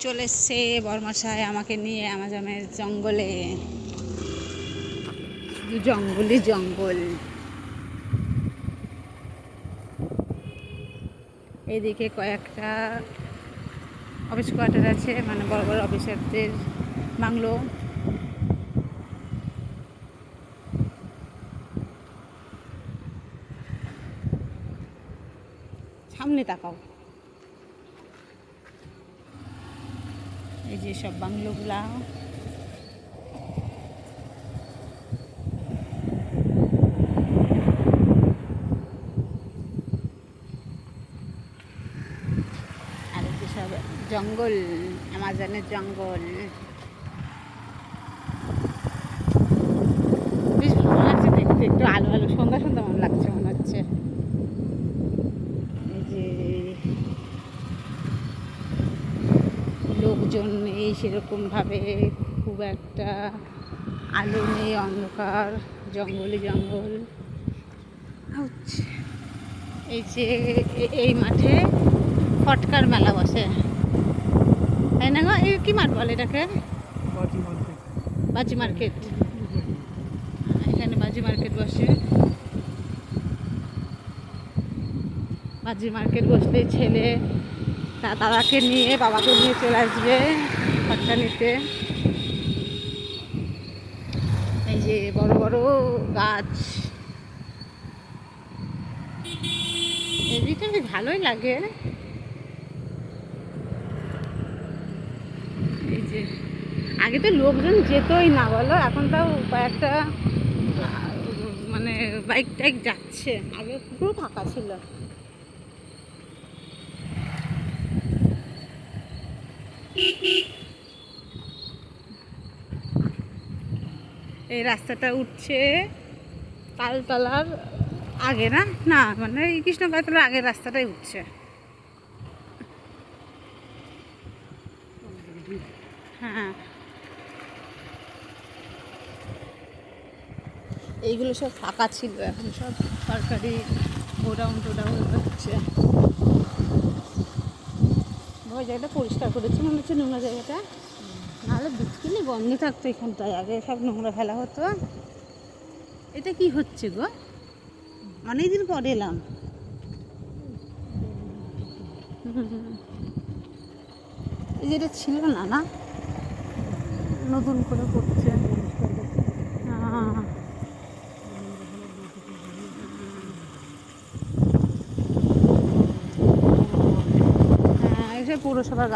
চলে এসছে বরমশাই আমাকে নিয়ে আমাজনের জঙ্গলে। শুধু জঙ্গলই জঙ্গল। এইদিকে কয়েকটা অফিস কোয়ার্টার আছে, মানে বড় বড় অফিসারদের বাংলো। সামনে তাকাও, এই যে সব বাংলোগুলা। আর এই যে সব জঙ্গল, আমাজনের জঙ্গল। বেশ ভালো লাগছে দেখতে, একটু আলো আলো সন্ধ্যা সন্ধ্যা মনে লাগছে, মনে হচ্ছে। এই যে লোকজন নেই সেরকমভাবে, খুব একটা আলো নেই, অন্ধকার, জঙ্গলই জঙ্গল। এই যে এই মাঠে ফটকার মেলা বসে, তাই না গো? এই কি মাঠ বলে এটাকে? বাজি মার্কেট। এখানে বাজি মার্কেট বসে। বাজি মার্কেট বসলে ছেলে দাদাকে নিয়ে বাবাকে নিয়ে চলে আসবে ফটকা নিতে। এই যে বড় বড় গাছ, এদিকটা বেশ ভালোই লাগে। এই যে আগে তো লোকজন যেতই না বলো, এখন তাও কয়েকটা মানে বাইক টাইক যাচ্ছে, আগে পুরো ফাঁকা ছিল। এই রাস্তাটা উঠছে তালতলার আগে, না না মানে এই কৃষ্ণকাতলার আগের রাস্তাটাই উঠছে। হ্যাঁ, এইগুলো সব ফাঁকা ছিল, এখন সব সরকারি গোডাউন টোডাউন হচ্ছে। ওই জায়গাটা পরিষ্কার করেছে, মনে হচ্ছে নোংরা জায়গাটা, নাহলে বিকেলে বন্ধ থাকতো এখানটায়, আগে সব নোংরা ফেলা হতো। এটা কি হচ্ছে গো? অনেকদিন পরে এলাম। এই যেটা ছিল না, না নতুন করে করছে। হ্যাঁ, এই যে পৌরসভার